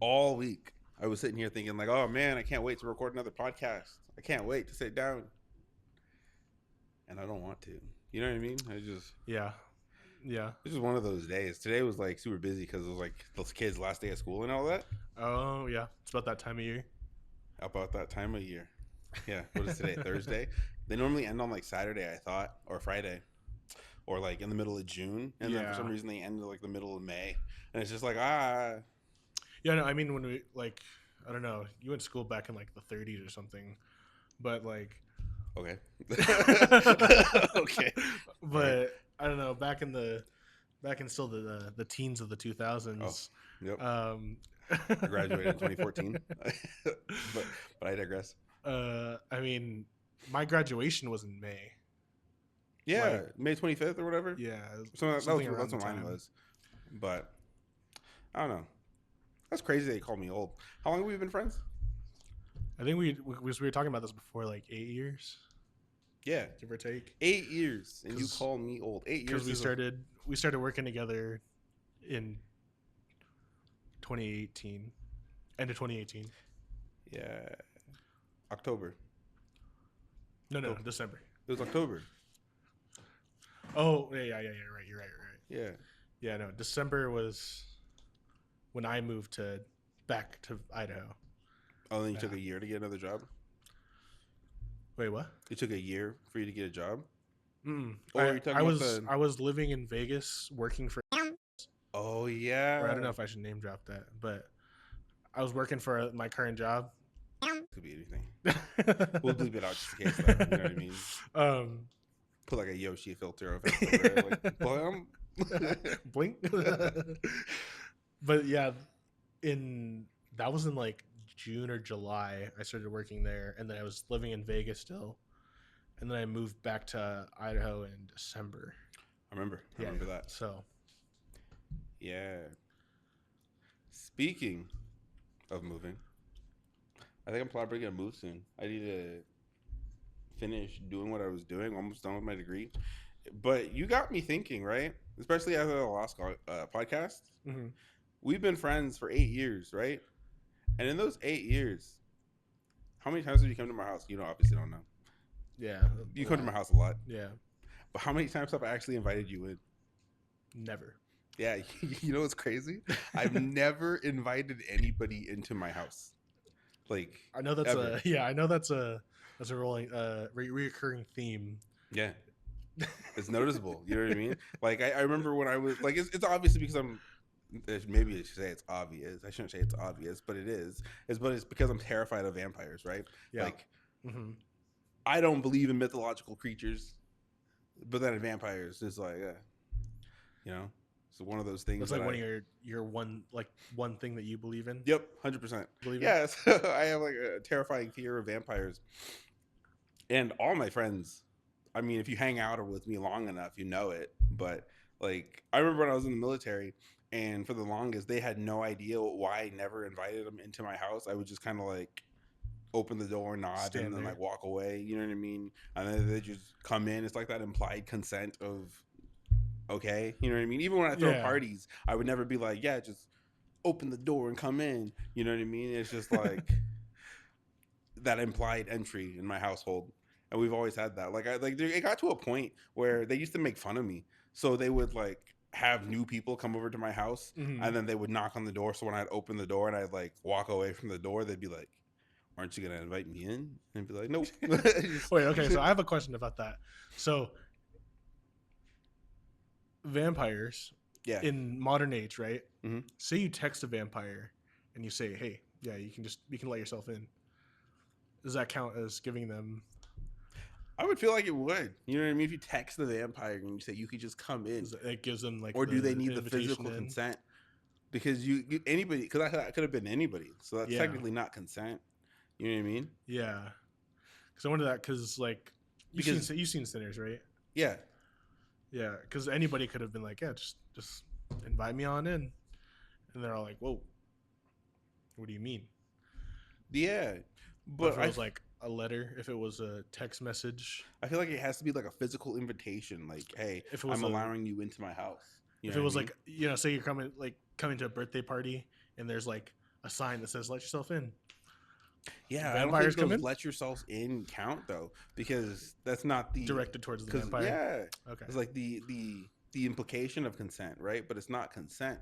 all week. I was sitting here thinking like, oh man, I can't wait to record another podcast. I can't wait to sit down, and I don't want to. You know what I mean? Yeah. Yeah. It's just one of those days. Today was like super busy because it was like those kids' last day of school and all that. Oh, yeah. It's about that time of year. About that time of year. Yeah. What is today? Thursday. They normally end on like Saturday, I thought, or Friday, or like in the middle of June, and then for some Yeah. reason they end like the middle of May, and it's just like Yeah, no, I mean, when we, like, I don't know, you went to school back in, like, the 30s or something, but, like, okay, okay, right. but, I don't know, back in still the teens of the Oh, 2000s, yep. um, I graduated in 2014, but I digress. I mean, my graduation was in May. Yeah, Like, May 25th or whatever. yeah, So something around that's the what mine time. was. But I don't know. That's crazy that you called me old. How long have we been friends? I think we were talking about this before, like 8 years, Yeah, give or take. 8 years, and you call me old. 8 years Because we is started working together in 2018, end of 2018. yeah, October. No, October. December. It was October. Oh, yeah, right. You're right. Yeah. Yeah, no, December was when I moved back to Idaho. Oh, then you Yeah. took a year to get another job. Wait, what? It took a year for you to get a job. Mm. Or are you talking about the? I was living in Vegas working for, Oh or I don't know yeah. if I should name drop that, but I was working for my current job. Could be anything. We'll bleep it out just in case, though. You know what I mean? Um, Put like a Yoshi filter over there, like blam. blink. But yeah, that was in like June or July. I started working there, and then I was living in Vegas still, and then I moved back to Idaho in December. I remember that. So Yeah. Speaking of moving, I think I'm probably gonna move soon. I need to finish doing what I was doing. Almost done with my degree. But you got me thinking, right? Especially after the last podcast. mm-hmm. We've been friends for 8 years, right? And in those 8 years, how many times have you come to my house? You know, obviously don't know. Yeah, You come to my house a lot. Yeah, But how many times have I actually invited you in? never. Yeah, you know what's crazy? I've never invited anybody into my house. Like I know that's ever. I know that's a rolling reoccurring theme. Yeah. It's noticeable. You know what I mean? Like I remember when I was like it's obviously because maybe I should say it's obvious. I shouldn't say it's obvious, but it is. It's because I'm terrified of vampires, right? Yeah. Like Mm-hmm. I don't believe in mythological creatures, but then vampires is like, you know, it's one of those things. That's like one of your one thing that you believe in. Yep, 100%. Believe in? Yes, I have like a terrifying fear of vampires, and all my friends. I mean, if you hang out with me long enough, you know it. But like, I remember when I was in the military, and for the longest, they had no idea why I never invited them into my house. I would just kind of like open the door, nod, Stand and then there. like walk away. You know what I mean? And then they just come in. It's like that implied consent of, okay, you know what I mean? Even when I throw Yeah. parties, I would never be like, yeah, just open the door and come in. You know what I mean? It's just like that implied entry in my household. And we've always had that. Like it got to a point where they used to make fun of me. So they would like have new people come over to my house, Mhm. and then they would knock on the door. So when I'd open the door and I'd like walk away from the door, they'd be like, aren't you gonna invite me in? And I'd be like, nope. Wait, okay, so I have a question about that. So vampires Yeah. in modern age, right? Mhm. Say you text a vampire and you say, "Hey, yeah, you can let yourself in." Does that count as giving them? I would feel like it would. You know what I mean? If you text the vampire and you say you could just come in, It gives them like, or do they need the invitation physical in? consent? Because you anybody, because I could have been anybody, so that's Yeah. technically not consent. You know what I mean? Yeah, because I wonder that because like you've seen Sinners, right? Yeah. Yeah, because anybody could have been like, yeah, just invite me on in, and they're all like, whoa, what do you mean? Yeah, But if it was like a letter, if it was a text message, I feel like it has to be like a physical invitation. Like, hey, if it was I'm allowing you into my house. If it was like, say you're coming to a birthday party and there's like a sign that says "Let yourself in." Yeah, I don't think Vampires come those in. "let yourselves in" count though, because that's not the Directed towards the because vampire. yeah, Okay. it's like the implication of consent, right? But it's not consent.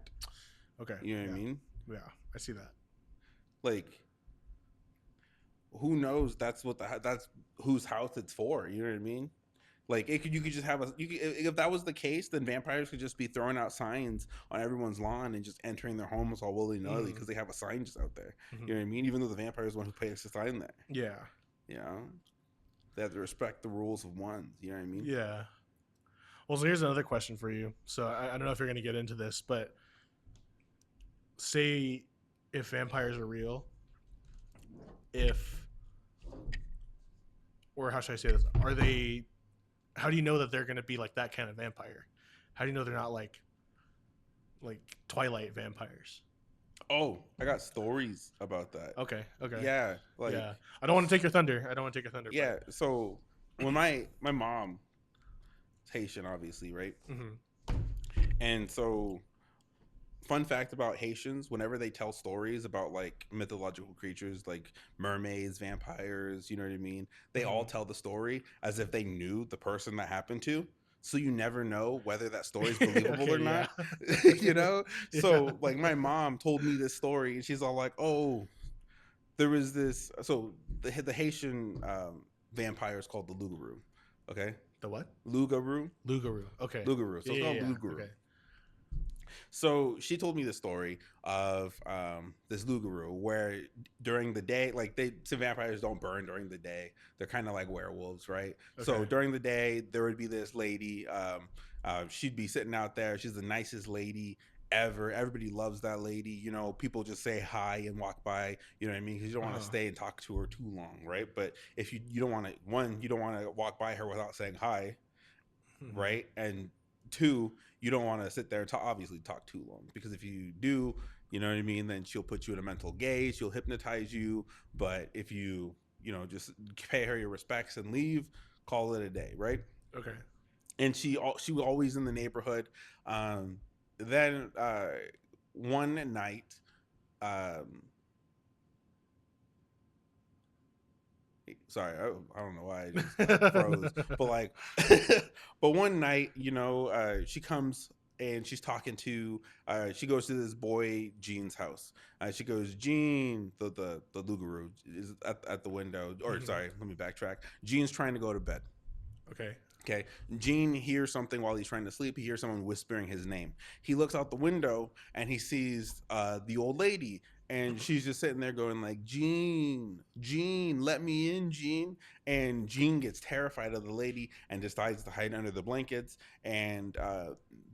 Okay. You know what I Yeah. mean? Yeah. I see that. Like, who knows? That's whose house it's for. You know what I mean? Like, you could just have if that was the case, then vampires could just be throwing out signs on everyone's lawn and just entering their homes all willy nilly Mm-hmm. because they have a sign just out there. Mm-hmm. You know what I mean? Even though the vampire is the one who placed the sign there. Yeah. You know, they have to respect the rules of ones. You know what I mean? Yeah. Well, so here's another question for you. So I don't know if you're going to get into this, but say if vampires are real, if or how should I say this? Are they? How do you know that they're going to be like that kind of vampire? How do you know they're not like Twilight vampires? Oh, I got stories about that. Okay. Okay. Yeah, like Yeah. I don't want to take your thunder. I don't want to take your thunder. yeah. So when my mom is Haitian, obviously, right? But, mm-hmm. And so fun fact about Haitians, whenever they tell stories about like mythological creatures like mermaids, vampires, you know what I mean? They all Mm-hmm. tell the story as if they knew the person that happened to. So you never know whether that story is believable or Okay. Yeah. not. You know? Yeah. So like my mom told me this story and she's all like, "Oh, there was this so the Haitian vampire is called the Lougawou. Okay? The what? Lougawou. Lugaru. Okay. Lougawou. So Yeah. it's Yeah. called Yeah. Lougawou. Okay. So she told me the story of this Lougawou where during the day, like some vampires don't burn during the day. They're kind of like werewolves, right? Okay. So during the day, there would be this lady. She'd be sitting out there. She's the nicest lady ever. Everybody loves that lady. You know, people just say hi and walk by. You know what I mean? Because you don't want to Uh-huh. stay and talk to her too long, right? But if you don't want to, one, you don't want to walk by her without saying hi, Mm-hmm. right? And two, you don't want to sit there and obviously talk too long because if you do, you know what I mean, then she'll put you in a mental gaze, she'll hypnotize you. But if just pay her your respects and leave, call it a day, right? Okay. And she was always in the neighborhood. Then one night, um, sorry, I don't know why I just froze, but like, but one night, she comes and she's talking to, she goes to this boy Gene's house. She goes, Gene, the Lugaroo is at the window, or Mm-hmm. sorry, let me backtrack. Gene's trying to go to bed. Okay. Okay. Gene hears something while he's trying to sleep. He hears someone whispering his name. He looks out the window and he sees the old lady. And she's just sitting there going like, Gene, Gene, let me in, Gene. And Gene gets terrified of the lady and decides to hide under the blankets. And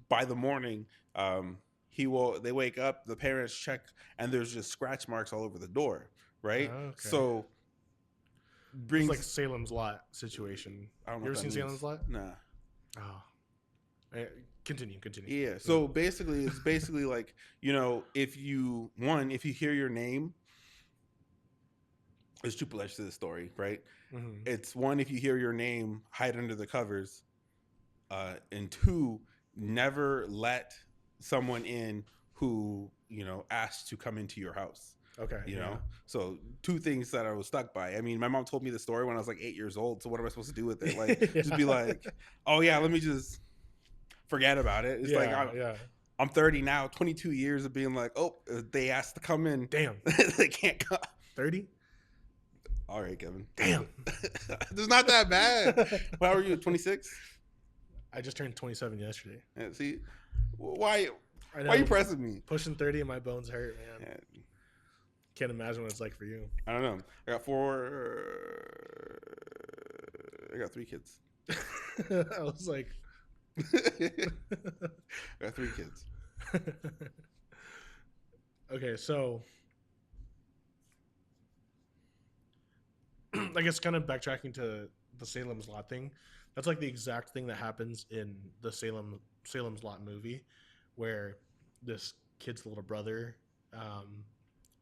by the morning, they wake up, the parents check, and there's just scratch marks all over the door, right? Okay. So It's like brings Salem's Lot situation. I don't know You ever what that seen means. Salem's Lot? Nah. Oh. Continue. Yeah. So basically, it's basically like, if you hear your name, there's two parts to the story, right? Mm-hmm. It's one, if you hear your name, hide under the covers, and two, never let someone in who asks to come into your house. Okay. Yeah. So two things that I was stuck by. I mean, my mom told me the story when I was like 8 years old. So what am I supposed to do with it? Like, just be like, oh yeah, let me just forget about it. It's like Yeah. I'm 30 now, 22 years of being like, oh, they asked to come in. Damn. They can't come. 30? All right, Kevin. Damn. It's not that bad. How are you? 26? I just turned 27 yesterday. Yeah, see, why I know. are you pressing me? Pushing 30 and my bones hurt, man. Yeah, Can't imagine what it's like for you. I don't know. I got 3 kids. I was like, I got 3 kids. okay, so I guess kind of backtracking to the Salem's Lot thing. That's like the exact thing that happens in the Salem's Lot movie, where this kid's little brother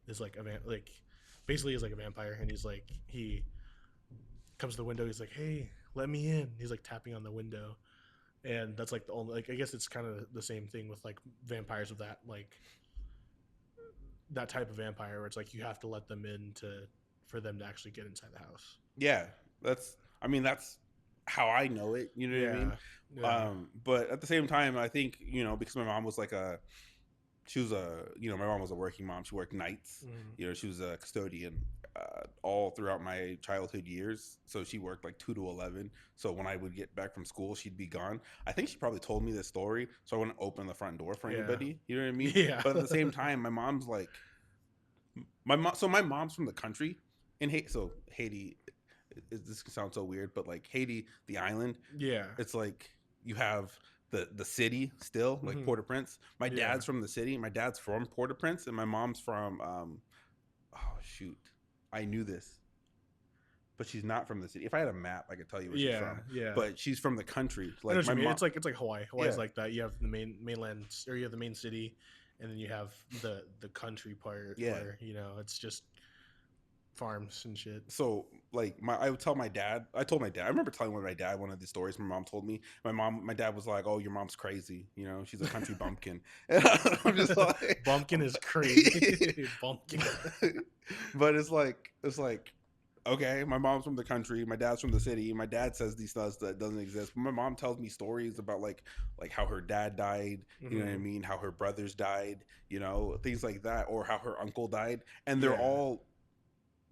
is like basically is like a vampire, and he comes to the window. He's like, "Hey, let me in." He's like tapping on the window, and that's like the only I guess it's kind of the same thing with like vampires of that that type of vampire where it's like you have to let them in for them to actually get inside the house. Yeah, that's. I mean, that's how I know it. You know what I mean? Yeah. Yeah. But at the same time, I think because my mom was like she was my mom was a working mom. She worked nights. Mm. She was a custodian all throughout my childhood years. So she worked like 2 to 11. So when I would get back from school, she'd be gone. I think she probably told me this story, so I wouldn't open the front door for Yeah. anybody. You know what I mean? Yeah. But at the same time, my mom's like my mom. So my mom's from the country in Haiti. So Haiti, this sounds so weird, but like Haiti, the island. Yeah. It's like you have the city still, like Mhm. Port-au-Prince. My Yeah. dad's from the city. My dad's from Port-au-Prince, and my mom's from oh shoot, I knew this, but she's not from the city. If I had a map, I could tell you where she's from. Yeah. But she's from the country. I know Like what my you mean. mom. It's like Hawaii. Hawaii's Yeah. like that. You have the mainland, or you have the main city, and then you have the country part. Yeah. Where, it's just farms and shit. So like I would tell my dad. I told my dad. I remember telling my dad one of the stories my mom told me. My dad was like, "Oh, your mom's crazy. She's a country bumpkin." And I'm just like, Bumpkin is crazy. Bumpkin. But it's like okay, my mom's from the country, my dad's from the city. My dad says these stuff that doesn't exist, but my mom tells me stories about like how her dad died. You know what I mean? How her brothers died. Things like that, or how her uncle died, and they're all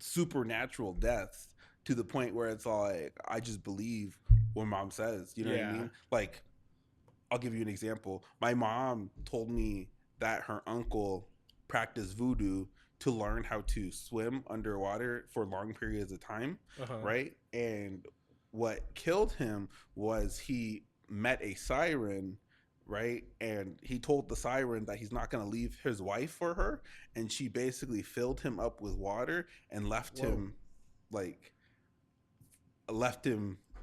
supernatural deaths to the point where it's like I just believe what mom says. You know what I mean? Like, I'll give you an example. My mom told me that her uncle practiced voodoo to learn how to swim underwater for long periods of time, right? And what killed him was he met a siren, right? And he told the siren that he's not going to leave his wife for her, and she basically filled him up with water and left him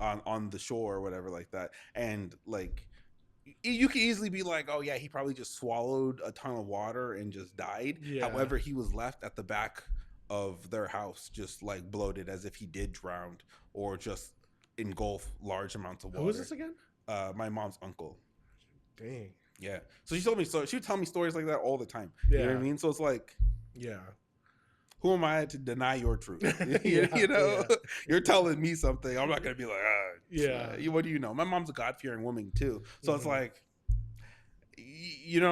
on the shore or whatever like that. And like you could easily be like, oh yeah, he probably just swallowed a ton of water and just died. However, he was left at the back of their house just like bloated, as if he did drown or just engulf large amounts of water. Who is this again? My mom's uncle. Dang. Yeah. So she told me, so she would tell me stories like that all the time. You know what I mean? So it's like, who am I to deny your truth? You're telling me something. I'm not gonna be like, what do you know? My mom's a God-fearing woman too, so it's like, if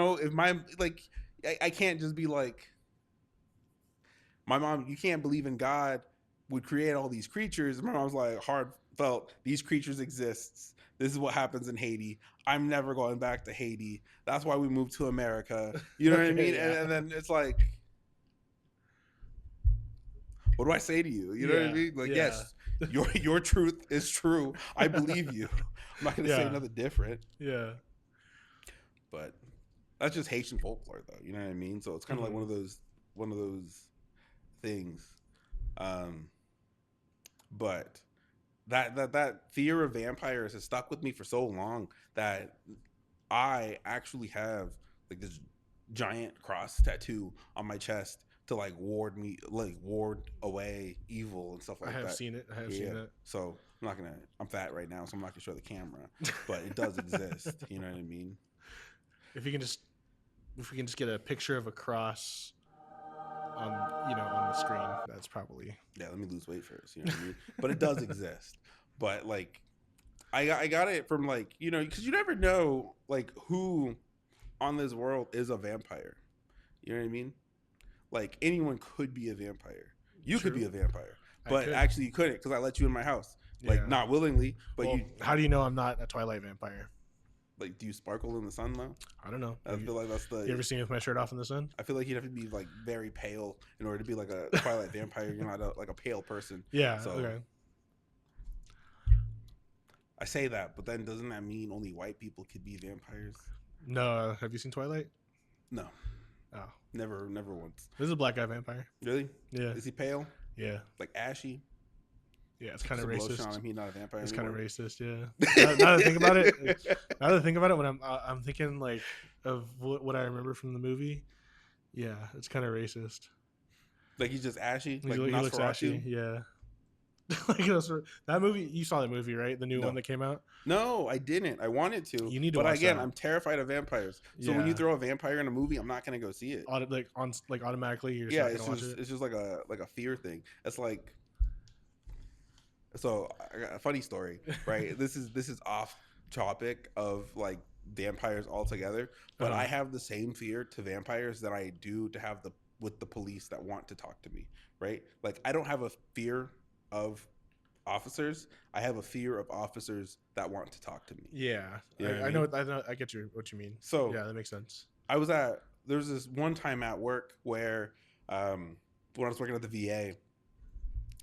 I can't just be like, my mom, you can't believe in God, would create all these creatures. My mom's like, heartfelt, these creatures exist. This is what happens in Haiti. I'm never going back to Haiti. That's why we moved to America. You know what I mean? And then it's like, what do I say to you? You know what I mean? Like, yes, your truth is true. I believe you. I'm not going to say nothing different. Yeah. But that's just Haitian folklore, though. You know what I mean? So it's kind of like one of those things. But that fear of vampires has stuck with me for so long that I actually have like this giant cross tattoo on my chest to like ward away evil and stuff like that. I have seen it. Seen it. So I'm fat right now, so I'm not gonna show the camera, but it does exist. You know what I mean? If we can just get a picture of a cross on the screen, that's probably. Yeah, let me lose weight first. You know what I mean? But it does exist. But like, I got it from like, because you never know like who on this world is a vampire. You know what I mean? Like anyone could be a vampire. You could be a vampire, but actually you couldn't because I let you in my house, like not willingly. But how do you know I'm not a Twilight vampire? Like, do you sparkle in the sun though? I don't know. I feel like that's the. You ever seen me with my shirt off in the sun? I feel like you'd have to be like very pale in order to be like a Twilight vampire. You're not a pale person. Yeah. So, okay. I say that, but then doesn't that mean only white people could be vampires? No. Have you seen Twilight? No. Oh. Never once. This is a black guy vampire. Really? Yeah. Is he pale? Yeah. Like ashy? Yeah, it's kind of racist. On him, he's not a vampire. It's kind of racist. Yeah. Now that I think about it, when I'm thinking like of what I remember from the movie. Yeah, it's kind of racist. Like he's just ashy. Like he looks ashy. Yeah. Like that movie, you saw that movie, right? The new one No. that came out. No, I didn't. I wanted to, You need to but watch again, that. I'm terrified of vampires. So when you Yeah, throw a vampire in a movie, I'm not gonna go see it. like automatically, you're just Yeah, not gonna watch it. it's just like a fear thing. It's like so I got a funny story, right? This is off topic of like vampires altogether, but uh, I have the same fear to vampires that I do to have the with the police that want to talk to me, right? Like I don't have a fear of officers. I have a fear of officers that want to talk to me. yeah, You know what I I mean? know. I know. I get what you mean. So Yeah, that makes sense. I was at there was this one time at work where when I was working at the VA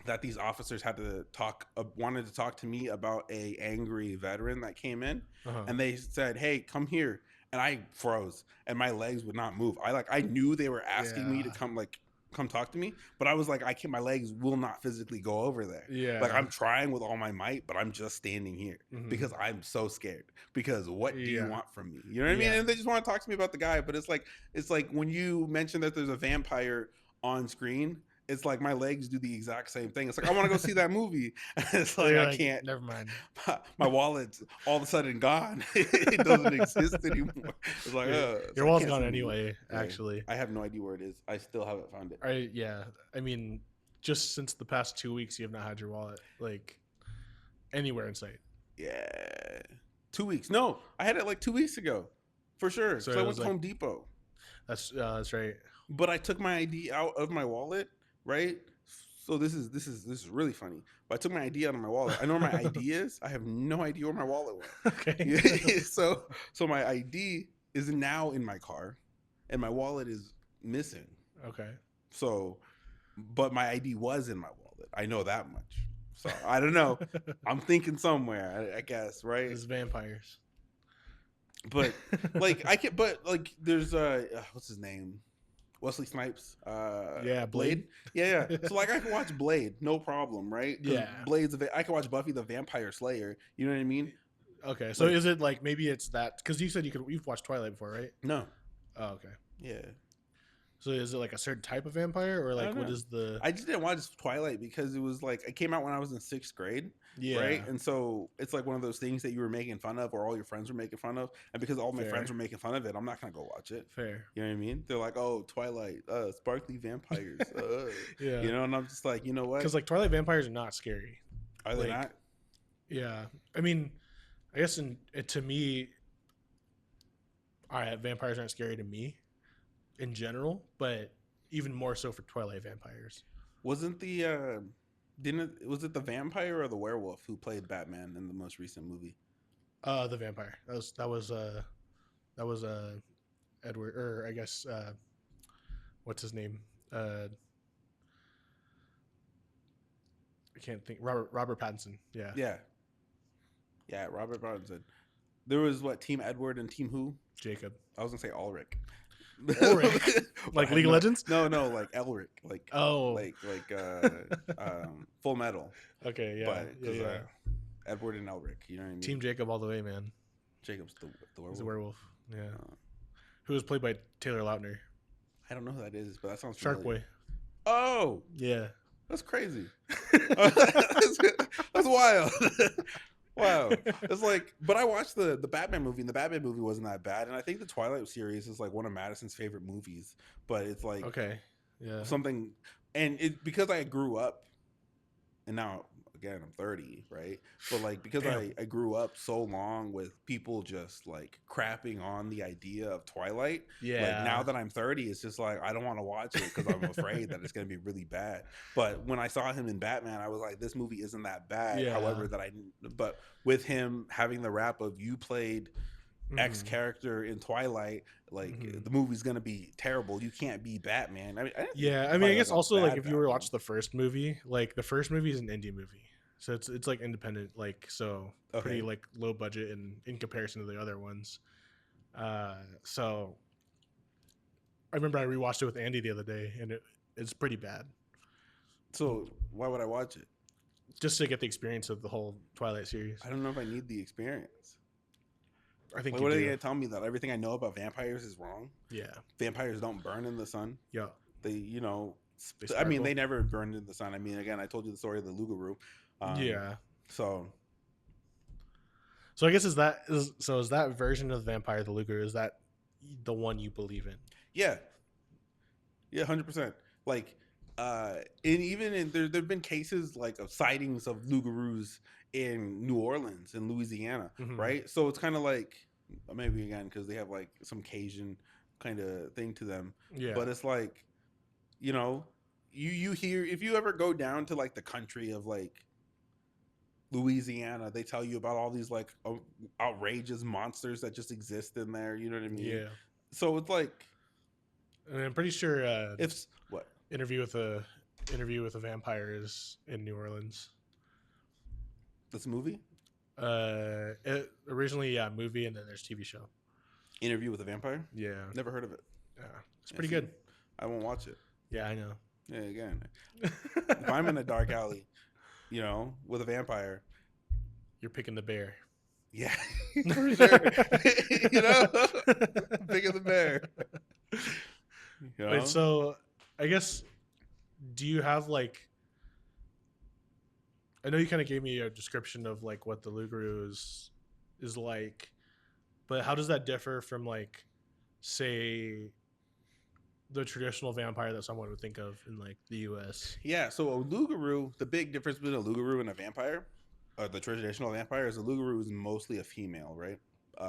that these officers had to talk wanted to talk to me about a angry veteran that came in, Uh-huh. and they said, "Hey, come here." And I froze and my legs would not move. I knew they were asking me to Yeah. come talk to me, but I was like, I can't, my legs will not physically go over there. Like Yeah. I'm trying with all my might, but I'm just standing here Mhm. because I'm so scared. Because what do you Yeah. want from me? You know what I mean? Yeah. And they just want to talk to me about the guy, but it's like when you mention that there's a vampire on screen, it's like my legs do the exact same thing. It's like I want to go see that movie. It's like You're I like, can't. never mind. My wallet's all of a sudden gone. It doesn't exist anymore. It's like, Your, it's your like I wallet's can't gone see the movie. anyway. Yeah, Actually, I have no idea where it is. I still haven't found it. yeah. I mean, just since the past 2 weeks, you have not had your wallet like anywhere in sight. Yeah, 2 weeks. No, I had it like 2 weeks ago, for sure. So So I it went was to like Home Depot, that's right. but I took my ID out of my wallet, right? So this is really funny. But I took my ID out of my wallet. I know where my ID is. I have no idea where my wallet went. Okay. So my ID is now in my car, and my wallet is missing. Okay. So, but my ID was in my wallet. I know that much. So I don't know. I'm thinking somewhere. I guess right. There's vampires. But like I can. But like there's what's his name? Wesley Snipes. Yeah, Blade. Yeah, yeah. So like I can watch Blade, no problem, right? Yeah. I can watch Buffy the Vampire Slayer. You know what I mean? Okay. So Like is it like maybe it's that because you said you've watched Twilight before, right? no, Oh, okay. yeah. So is it like a certain type of vampire or I like don't what know. is the I just didn't watch Twilight because it was like it came out when I was in sixth grade, yeah right? And so it's like one of those things that you were making fun of, or all your friends were making fun of, and because all my friends fair were making fun of it, I'm not gonna go watch it. fair You know what I mean? They're like, "Oh, Twilight, sparkly vampires," yeah you know, and I'm just like, you know what? because like Twilight vampires are not scary. Are they like not? yeah I mean I guess to me all right vampires aren't scary to me in general but even more so for Twilight vampires. Wasn't the was it the vampire or the werewolf who played Batman in the most recent movie? The vampire that was Edward or I guess what's his name I can't think Robert Pattinson. Yeah. Yeah, yeah, Robert Pattinson. There was what Team Edward and Team who? Jacob. I was gonna say Ulrich. Ulrich. Like League of Legends? No, like Elric, Oh. Full Metal. Okay, yeah. But Yeah, yeah. Edward and Elric, you know what I mean? Team Jacob all the way, man. Jacob's the werewolf. He's a werewolf. Yeah. Uh, Who was played by Taylor Lautner. I don't know who that is, but that sounds Shark familiar. Boy. Oh, Yeah. that's crazy. That's wild. Wow. It's like, but I watched the Batman movie, and the Batman movie wasn't that bad. And I think the Twilight series is like one of Madison's favorite movies. But it's like Okay. Yeah. something, and it because I grew up, and now again I'm 30, right? But like because Damn. I grew up so long with people just like crapping on the idea of Twilight. Yeah. Like now that I'm 30, it's just like I don't want to watch it because I'm afraid that it's gonna be really bad. But when I saw him in Batman, I was like, this movie isn't that bad. Yeah. However, but with him having the rap of you played X Mhm. character in Twilight, like Mhm. the movie's gonna be terrible. You can't be Batman. I mean, Yeah, I mean, I guess also like if you were to watch the first movie, like the first movie is an indie movie, so it's like independent, like so pretty Okay. like low budget in comparison to the other ones. So I remember I rewatched it with Andy the other day, and it's pretty bad. So why would I watch it? Just to get the experience of the whole Twilight series. I don't know if I need the experience. I think Like, you what are they do. gonna tell me that everything I know about vampires is wrong? Yeah, Vampires don't burn in the sun. yeah, They, you know, They I mean, sparkle. they never burned in the sun. I mean, again, I told you the story of the Lougawou. Yeah. So So I guess is that version of the vampire, the Luger, is that the one you believe in? yeah, yeah, 100%. Like, and even in there've been cases like of sightings of Lougarous in New Orleans and Louisiana, Mm-hmm. right? So it's kind of like maybe again because they have like some Cajun kind of thing to them, Yeah. but it's like you know, you hear if you ever go down to like the country of like Louisiana, they tell you about all these like outrageous monsters that just exist in there. You know what I mean? Yeah. So it's like And I'm pretty sure if what interview with a vampire is in New Orleans. this movie Originally, yeah, movie, and then there's TV show. Interview with a Vampire? Yeah. Never heard of it. Yeah. It's Yeah, pretty see, good. I won't watch it. Yeah, I know. Yeah, again, if I'm in a dark alley, with a vampire, You're picking the bear. yeah, for sure. Bigger the bear. Wait, so I guess, do you have like, I know you kind of gave me a description of like what the Lugaroo is like, but how does that differ from like, say, the traditional vampire that someone would think of in like the U.S.? Yeah, so a Lougarou, the big difference between a Lougarou and a vampire, or the traditional vampire, is a Lougarou is mostly a female, right?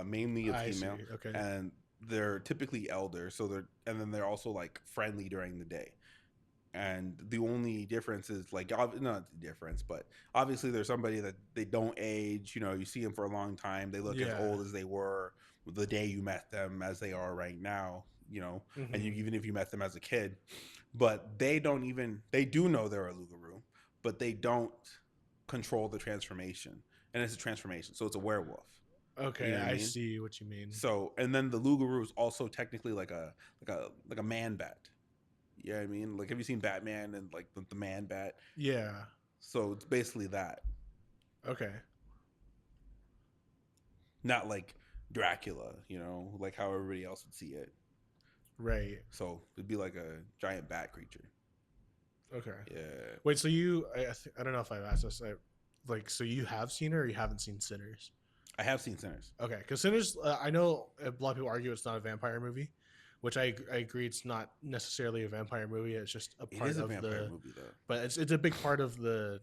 Mainly a I see. female, Okay. and they're typically elder, and then they're also like friendly during the day. And the only difference is like not the difference, but obviously there's somebody that they don't age. You see them for a long time. They look as Yeah. old as they were the day you met them as they are right now. And Mhm. even if you met them as a kid, but they do know they're a Lougarou, but they don't control the transformation, and it's a transformation, so it's a werewolf. You Okay, know what I I mean? see what you mean. So, and then the Lougarou is also technically like a man bat. You know what I mean? Like, have you seen Batman and like the man bat? Yeah. So it's basically that, Okay. not like Dracula. Like how everybody else would see it. Right. So it'd be like a giant bat creature. Okay. Yeah, Wait, so I don't know if I've asked this. So you have seen her or you haven't seen Sinners? I have seen Sinners. Okay, because Sinners, I know a lot of people argue it's not a vampire movie, which I agree it's not necessarily a vampire movie. It's just a It part is a of vampire movie though. but it's a big part of a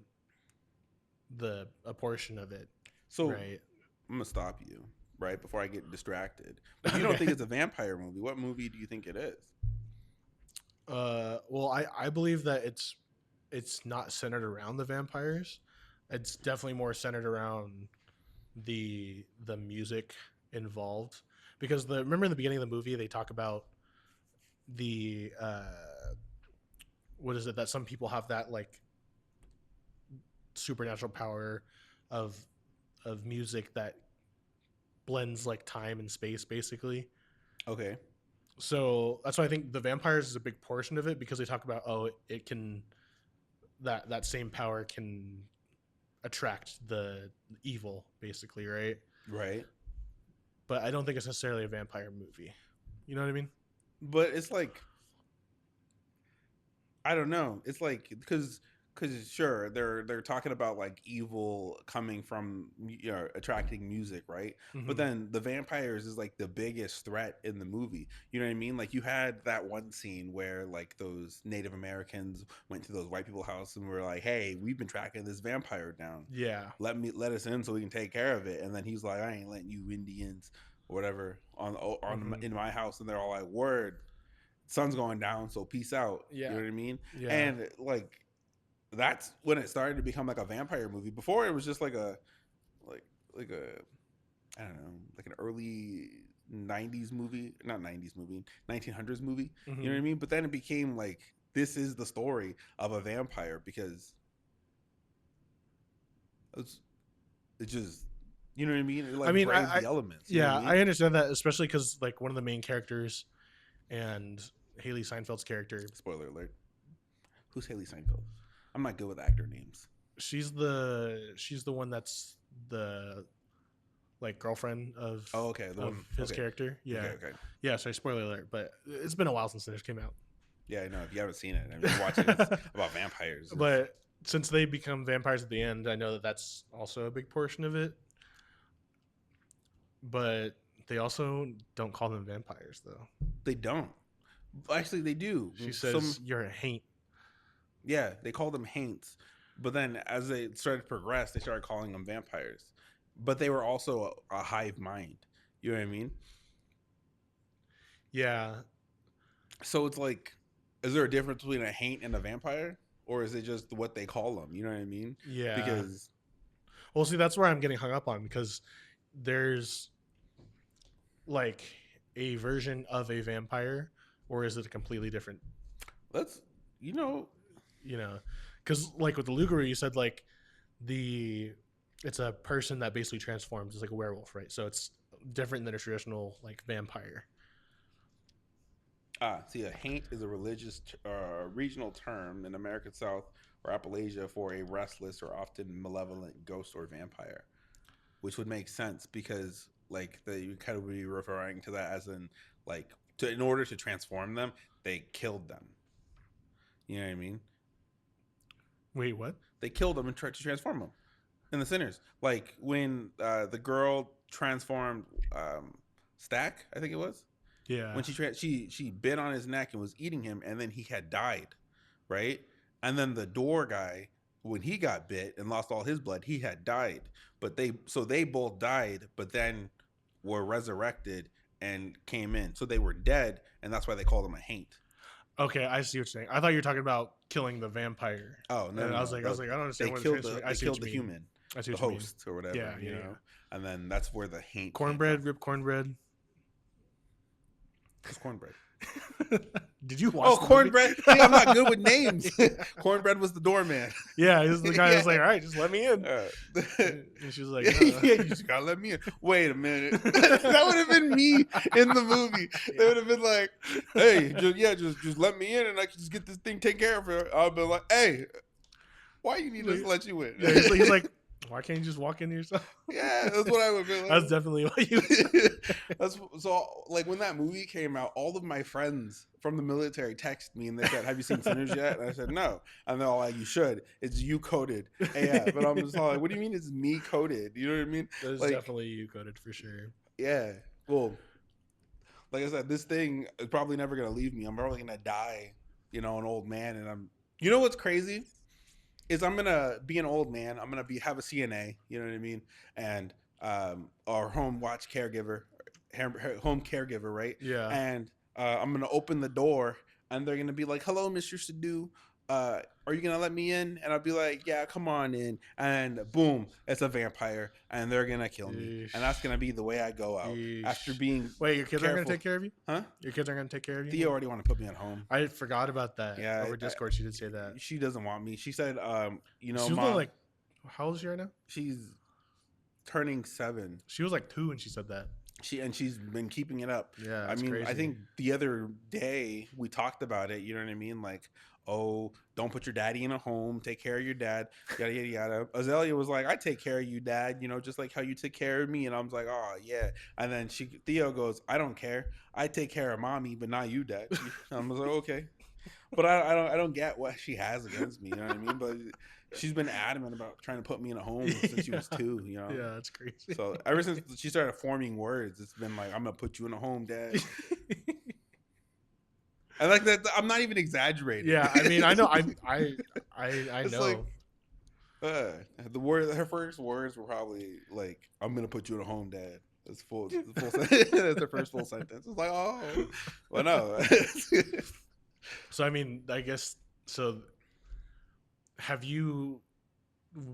portion of it, So right? I'm gonna stop you right before I get distracted. If you don't think it's a vampire movie, what movie do you think it is? Well, I believe that it's not centered around the vampires. It's definitely more centered around the music involved, because remember in the beginning of the movie they talk about the what is it, that some people have that like supernatural power of music that blends like time and space basically. Okay. So that's why I think the vampires is a big portion of it, because they talk about, oh, it can, that same power can attract the evil basically, right? Right. But I don't think it's necessarily a vampire movie. You know what I mean? But it's like I don't know. It's like because sure they're talking about like evil coming from attracting music, right? But Mm-hmm. then the vampires is like the biggest threat in the movie. You know what I mean? Like you had that one scene where like those Native Americans went to those white people's house and were like, "Hey, we've been tracking this vampire down. Yeah. Let us in so we can take care of it." And then he's like, "I ain't letting you Indians or whatever on Mm-hmm. in my house." And they're all like, "Word." Sun's going down, so peace out. You Yeah. know what I mean? Yeah. And like that's when it started to become like a vampire movie. Before it was just like a like like a I don't know, like an early 90s movie, not 90s movie, 1900s movie. You know Mm-hmm. what I mean? But then it became like this is the story of a vampire because it's it just you know what I mean? It I like mean, braves the elements. You know what yeah, I I mean? understand that, especially because like one of the main characters and Haley Seinfeld's character, Spoiler alert. Who's Haley Seinfeld? I'm not good with actor names. she's the one that's the like girlfriend Oh, okay. The of one. his Okay. character. Yeah. Okay. Okay. Yeah, sorry, spoiler alert, but it's been a while since this came out. Yeah, I know. If you haven't seen it, I mean, watch it. It's about vampires. But since they become vampires at the end, I know that that's also a big portion of it. But they also don't call them vampires, though. They don't. Actually, they do. She says, "You're a haint." Yeah, they call them haints. But then as they started to progress, they started calling them vampires. But they were also a hive mind. You know what I mean? Yeah. So it's like, is there a difference between a haint and a vampire? Or is it just what they call them? You know what I mean? Yeah. Because... Well, see, that's where I'm getting hung up on, because there's like a version of a vampire, or is it a completely different? Let's, you know, because like with the Lougawou, you said like it's a person that basically transforms. It's like a werewolf, right? So it's different than a traditional like vampire. See, a haint is a religious, regional term in American South or Appalachia for a restless or often malevolent ghost or vampire, which would make sense because, like, you kind of be referring to that as in, like, in order to transform them, they killed them. You know what I mean? Wait, what? They killed them and tried to transform them. And the sinners, like when the girl transformed Stack, I think it was. Yeah. When she bit on his neck and was eating him, and then he had died, right? And then the door guy, when he got bit and lost all his blood, he had died. But they both died, but then were resurrected and came in. So they were dead, and that's why they call them a haint. Okay, I see what you're saying. I thought you were talking about killing the vampire. Oh no! And no I was like, I don't understand. They killed the human, the host or whatever. Yeah, you know. And then that's where the haint. Cornbread, rip cornbread. It's cornbread. Did you watch? Cornbread. I'm not good with names. Cornbread was the doorman. Yeah, he was the guy who was like, "All right, just let me in." And she was like, "Yeah, you just gotta let me in." Wait a minute. That would have been me in the movie. They would have been like, "Hey, just let me in, and I can just get this thing taken care of." I'll be like, "Hey, why you need us to let you in?" Yeah, he's like, why can't you just walk in yourself? Yeah, that's what I would be like. That's definitely what you. So like when that movie came out, all of my friends from the military texted me and they said, "Have you seen Sinners yet?" And I said, "No." And they're all like, "You should. It's you coded AF." But I'm just all like, "What do you mean it's me coded?" You know what I mean? It's like, definitely you coded for sure. Yeah. Well, like I said, this thing is probably never gonna leave me. I'm probably gonna die, an old man, and You know what's crazy? Is I'm gonna be an old man. I'm gonna have a CNA. You know what I mean? And our home caregiver, right? Yeah. And I'm gonna open the door, and they're gonna be like, "Hello, Mr. Cedoux. Are you gonna let me in?" And I'll be like, "Yeah, come on in." And boom, it's a vampire, and they're gonna kill me. And that's gonna be the way I go out after being. Wait, your kids aren't gonna take care of you? Huh? Your kids aren't gonna take care of you? Theo already want to put me at home. I forgot about that. Yeah, over Discord, she did say that. She doesn't want me. She said, she was Mom, like, how old is she right now? She's turning 7. She was like 2 when she said that. She's been keeping it up. Yeah, I mean, crazy. I think the other day we talked about it. You know what I mean? Like, oh, don't put your daddy in a home. Take care of your dad. Yada yada yada. Azalea was like, "I take care of you, Dad. Just like how you took care of me." And I was like, "Oh yeah." And then Theo goes, "I don't care. I take care of Mommy, but not you, Dad." I was like, "Okay," but I don't get what she has against me. You know what I mean? But she's been adamant about trying to put me in a home since she was 2. Yeah, that's crazy. So ever since she started forming words, it's been like, "I'm gonna put you in a home, Dad." I like that. I'm not even exaggerating. Yeah, I mean, I know. I know. Like, her first words were probably like, "I'm gonna put you in a home, Dad." That's full. That's her first full sentence. It's like, oh, well, no. So I mean, I guess so.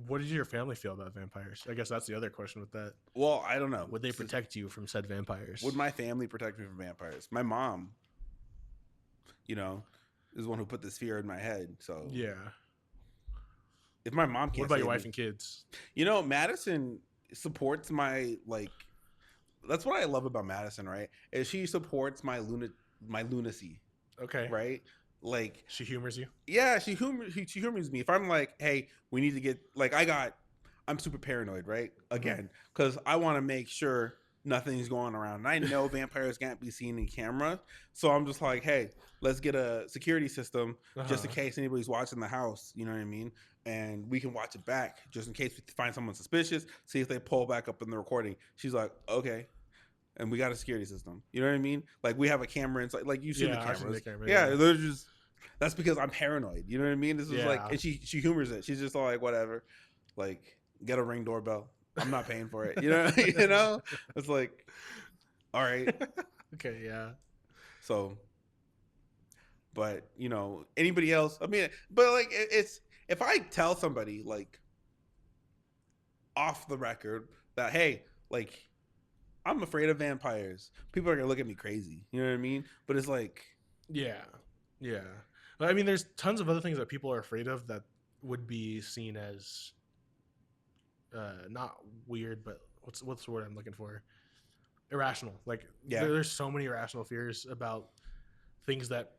What did your family feel about vampires? I guess that's the other question with that. Well, I don't know. Would they protect you from said vampires? Would my family protect me from vampires? My mom, is the one who put this fear in my head. So yeah. If my mom can't. What about your wife and kids? Madison supports my That's what I love about Madison, right? Is she supports my lunacy. Okay. Right. Like she humors you. Yeah, she humors me. If I'm like, "Hey, we need to get I'm super paranoid, right? Again, because I want to make sure nothing's going around. And I know vampires can't be seen in camera, so I'm just like, hey, let's get a security system just in case anybody's watching the house. You know what I mean? And we can watch it back just in case we find someone suspicious. See if they pull back up in the recording. She's like, okay. And we got a security system. You know what I mean? Like we have a camera inside. Like you've seen the cameras. I've seen the camera, yeah, they're just. That's because I'm paranoid. You know what I mean? This is like, and she humors it. She's just all like, whatever. Like, get a Ring doorbell. I'm not paying for it. You know? You know? It's like, all right. Okay, yeah. So, but you know, anybody else? I mean, but like, it's if I tell somebody like off the record that hey, like, I'm afraid of vampires, people are gonna look at me crazy. You know what I mean? But it's like, yeah. I mean, there's tons of other things that people are afraid of that would be seen as not weird, but what's the word I'm looking for? Irrational. Like there's so many irrational fears about things that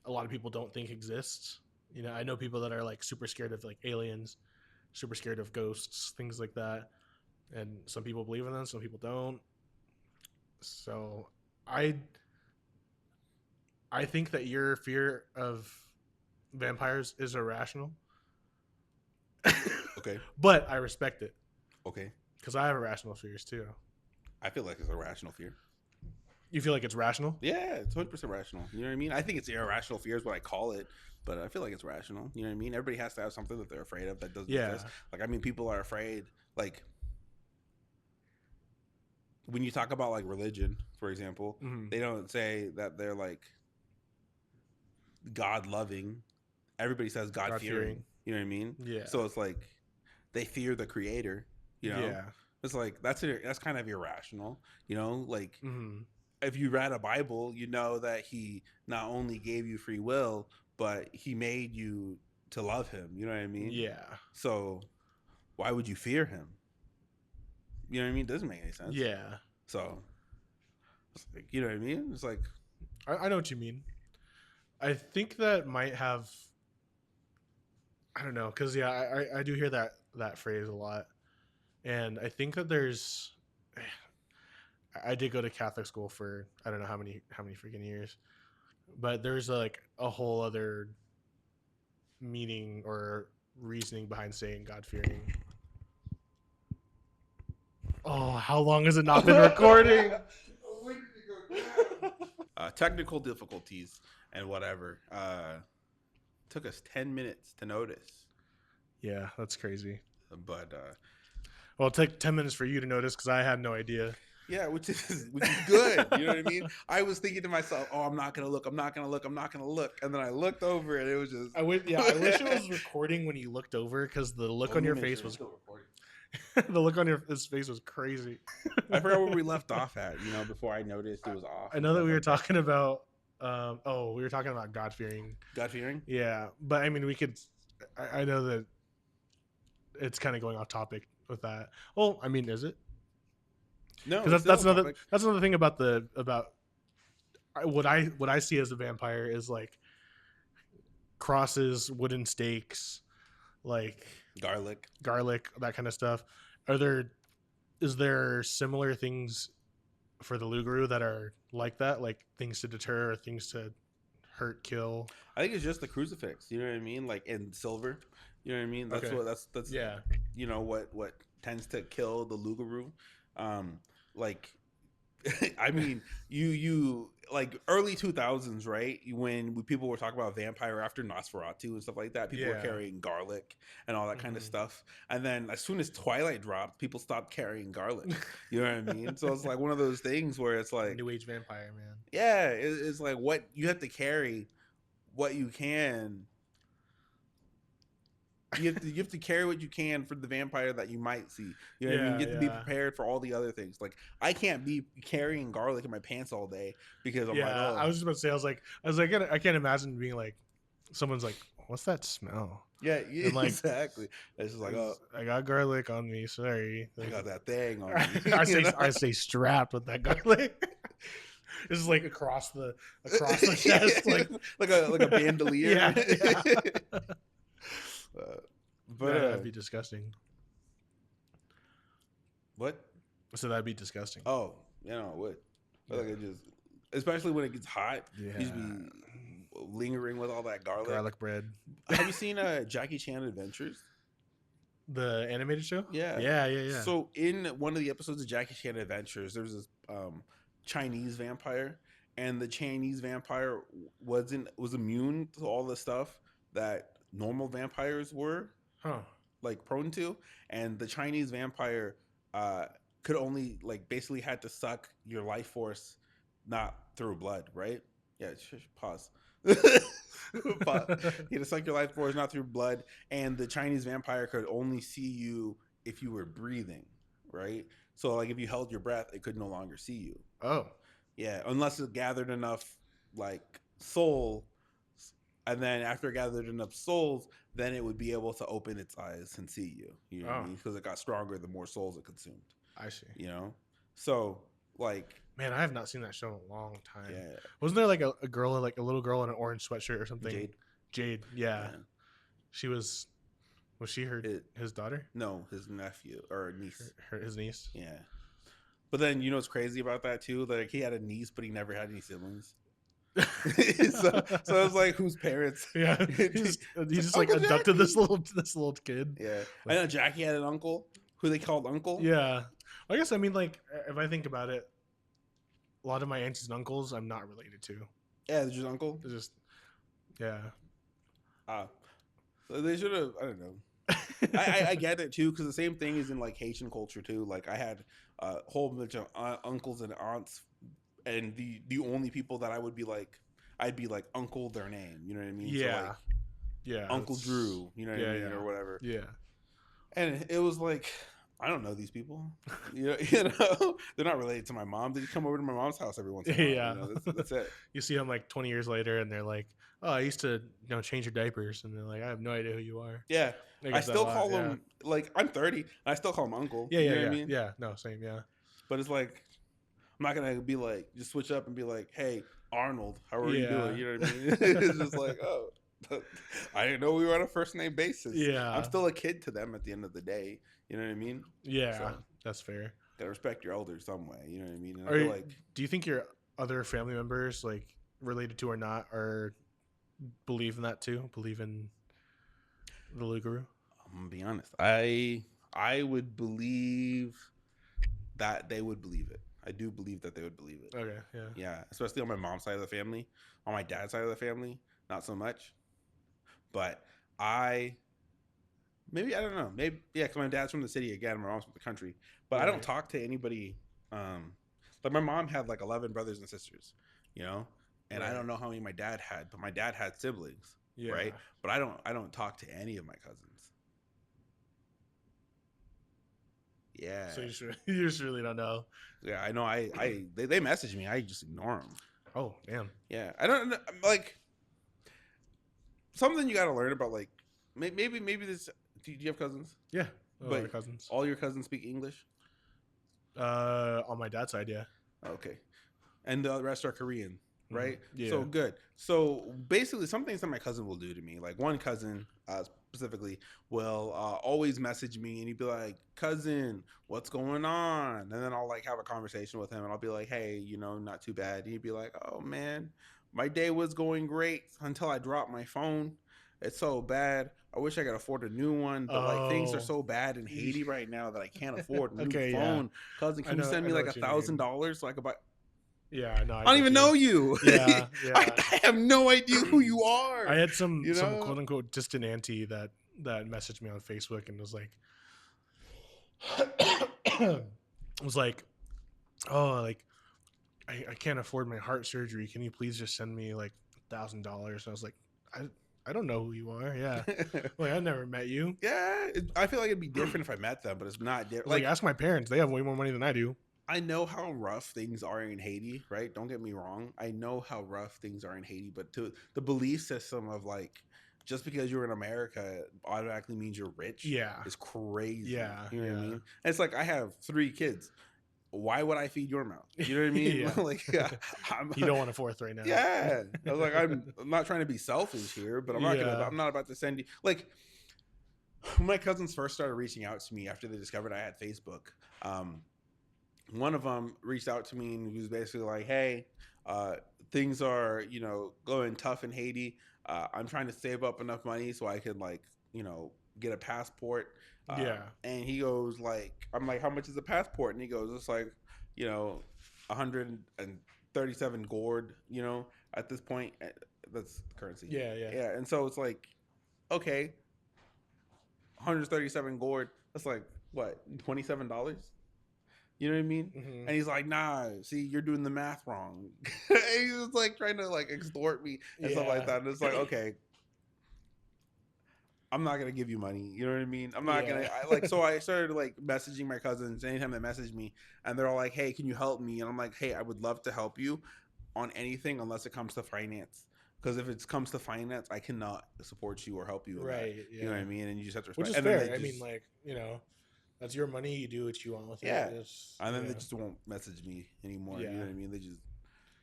a lot of people don't think exists. You know, I know people that are like super scared of like aliens, super scared of ghosts, things like that. And some people believe in them, some people don't. So I think that your fear of vampires is irrational. Okay. But I respect it. Okay. Because I have irrational fears too. I feel like it's a rational fear. You feel like it's rational? Yeah, it's 100% rational. You know what I mean? I think it's irrational fear is what I call it, but I feel like it's rational. You know what I mean? Everybody has to have something that they're afraid of that doesn't exist. Like, I mean, people are afraid, like, when you talk about, like, religion, for example, they don't say that they're, like, God-loving. Everybody says God-fearing. You know what I mean? Yeah. So it's like they fear the creator, you know? Yeah. It's like, that's kind of irrational, you know? Like, if you read a Bible, you know that he not only gave you free will, but he made you to love him. You know what I mean? Yeah. So why would you fear him? You know what I mean? It doesn't make any sense. Yeah. So it's like, you know what I mean? It's like, I know what you mean. I think that might have, I don't know, because I do hear that phrase a lot, and I think that I did go to Catholic school for I don't know how many freaking years, but there's like a whole other meaning or reasoning behind saying God-fearing. Oh, how long has it not been recording? Technical difficulties and whatever. Took us 10 minutes to notice. Yeah, that's crazy. But well, it'll take 10 minutes for you to notice because I had no idea. Yeah, which is good. You know what I mean? I was thinking to myself, "Oh, I'm not gonna look. I'm not gonna look. I'm not gonna look." And then I looked over, and it was just. I wish it was recording when you looked over because the look on your face was. The look on his face was crazy. I forgot where we left off at. You know, before I noticed it was off. I know that we were talking about. We were talking about God-fearing. God-fearing? Yeah, but I mean, we could. I know that it's kind of going off topic with that. Well, I mean, is it? No, because that's another thing about what I see as a vampire is like crosses, wooden stakes, like garlic, that kind of stuff. Is there similar things for the Lougawou that are like that, like things to deter or things to hurt, kill? I think it's just the crucifix. You know what I mean? Like in silver. You know what I mean? That's okay. That's yeah. You know what tends to kill the Lougawou. Like, I mean, you like early 2000s, right? When people were talking about vampire after Nosferatu and stuff like that, people were carrying garlic and all that kind of stuff. And then as soon as Twilight dropped, people stopped carrying garlic. You know what I mean? So it's like one of those things where it's like New Age vampire, man. Yeah, it's like what you have to carry, what you can. You have to carry what you can for the vampire that you might see. You know what I mean? You have to be prepared for all the other things. Like I can't be carrying garlic in my pants all day because I'm like, oh. I was just about to say, I was like, I can't imagine being like, someone's like, what's that smell? Yeah, like, exactly. It's just like, oh, I got garlic on me. Sorry, I got that thing on me. I say strapped with that garlic. This is like across the chest, like a bandolier. Yeah. But that'd be disgusting. What? So that'd be disgusting. Oh You know, it would. I Yeah. feel like it just, especially when it gets hot, you just Yeah. be lingering with all that garlic. Garlic bread. Have you seen Jackie Chan Adventures? The animated show? Yeah. Yeah. So in one of the episodes of Jackie Chan Adventures, there's this Chinese vampire, and the Chinese vampire was immune to all the stuff that normal vampires were Huh. like prone to, and the Chinese vampire could only like basically had to suck your life force, not through blood, right? Yeah, pause. Pause. He had to suck your life force, not through blood, and the Chinese vampire could only see you if you were breathing, right? So like if you held your breath, it could no longer see you. Oh. Yeah, unless it gathered enough like soul, and then after it gathered enough souls, then it would be able to open its eyes and see you. You know what I mean? Because it got stronger the more souls it consumed. I see. You know, so like, man, I have not seen that show in a long time. Yeah. Wasn't there like a girl, like a little girl in an orange sweatshirt or something? Jade. Yeah. She was. Was she his daughter? No, his nephew or niece. His niece. Yeah. But then you know what's crazy about that too? Like he had a niece, but he never had any siblings. so it was like whose parents? Yeah, he just like abducted this little kid. Yeah, like, I know Jackie had an uncle who they called Uncle. Yeah, I guess I mean like if I think about it, a lot of my aunts and uncles I'm not related to. Yeah, they're just uncle. They're just yeah. So they should have. I don't know. I get it too, because the same thing is in like Haitian culture too. Like I had a whole bunch of uncles and aunts, and the only people that I would be like, I'd be like uncle their name. You know what I mean? Yeah. So like, yeah. Uncle Drew. You know what I mean, or whatever. Yeah. And it was like, I don't know these people. You know, they're not related to my mom. They just come over to my mom's house every once in a while. Yeah. You know, that's it. You see them like 20 years later, and they're like, "Oh, I used to, change your diapers," and they're like, "I have no idea who you are." Yeah, I still call them like I'm 30. And I still call him uncle. Yeah, you yeah, know yeah. what I mean? Yeah, no, same, yeah. But it's like I'm not gonna be like just switch up and be like, "Hey, Arnold, how are you doing?" You know what I mean? It's just like, oh, I didn't know we were on a first name basis. Yeah, I'm still a kid to them at the end of the day. You know what I mean? Yeah, so, that's fair. Gotta respect your elders some way. You know what I mean? And I feel like, do you think your other family members, like related to or not, are believe in that too? Believe in the Lougawou? I'm gonna be honest. I would believe that they would believe it. I do believe that they would believe it. Okay, yeah. Yeah, especially on my mom's side of the family. On my dad's side of the family, not so much. But maybe, I don't know. Maybe, yeah, because my dad's from the city again. My mom's from the country. But I don't talk to anybody. Like my mom had like 11 brothers and sisters, you know? And I don't know how many my dad had, but my dad had siblings, right? But I don't talk to any of my cousins. Yeah. So you just really don't know. Yeah, I know. They message me. I just ignore them. Oh, damn. Yeah, I don't know. Like something you got to learn about. Like maybe this. Do you have cousins? Yeah, but cousins. All your cousins speak English. On my dad's side, yeah. Okay, and the rest are Korean, right? Yeah. So good. So basically, some things that my cousin will do to me, like one cousin specifically, will always message me and he'd be like, "Cousin, what's going on?" And then I'll like have a conversation with him and I'll be like, "Hey, not too bad." And he'd be like, "Oh man, my day was going great until I dropped my phone. It's so bad. I wish I could afford a new one, but like things are so bad in Haiti right now that I can't afford a new phone. Cousin, can you send me like $1,000 so I could buy?" Yeah, no, I don't even know you. Yeah, I have no idea who you are. I had some quote unquote distant auntie that messaged me on Facebook and was like, "Oh, like I can't afford my heart surgery. Can you please just send me like $1,000?" I was like, I don't know who you are. Yeah, like I never met you. Yeah, I feel like it'd be different if I met them, but it's not different. Like ask my parents; they have way more money than I do. I know how rough things are in Haiti, right? Don't get me wrong. I know how rough things are in Haiti, but to the belief system of like, just because you're in America automatically means you're rich. Yeah, is crazy. Yeah, you know what I mean. And it's like I have 3 kids. Why would I feed your mouth? You know what I mean? Yeah. Like, you don't want a 4th right now. Yeah, I was like, I'm not trying to be selfish here, but I'm not about to send you. Like, when my cousins first started reaching out to me after they discovered I had Facebook, one of them reached out to me and he was basically like, "Hey, uh, things are going tough in Haiti. I'm trying to save up enough money so I could like get a passport." Yeah. And he goes like, "I'm like, how much is a passport?" And he goes, "It's like 137 gourd. At this point, that's currency. Yeah. Yeah. Yeah, and so it's like, okay, 137 gourd. That's like what, $27? You know what I mean?" Hmm. And he's like, "Nah, see, you're doing the math wrong." And he was like trying to like extort me and stuff like Yeah. that. And it's like, okay, I'm not gonna give you money. You know what I mean? I'm not gonna. Yeah. So I started like messaging my cousins anytime they message me, and they're all like, "Hey, can you help me?" And I'm like, "Hey, I would love to help you on anything unless it comes to finance. Because if it comes to finance, I cannot support you or help you in that. Right. You know what Yeah. I mean? And you just have to Which respect." is And then fair. they I mean, just like, that's your money. You do what you want with it. yeah, It's, and then they just won't message me anymore. You know yeah. what I mean? They just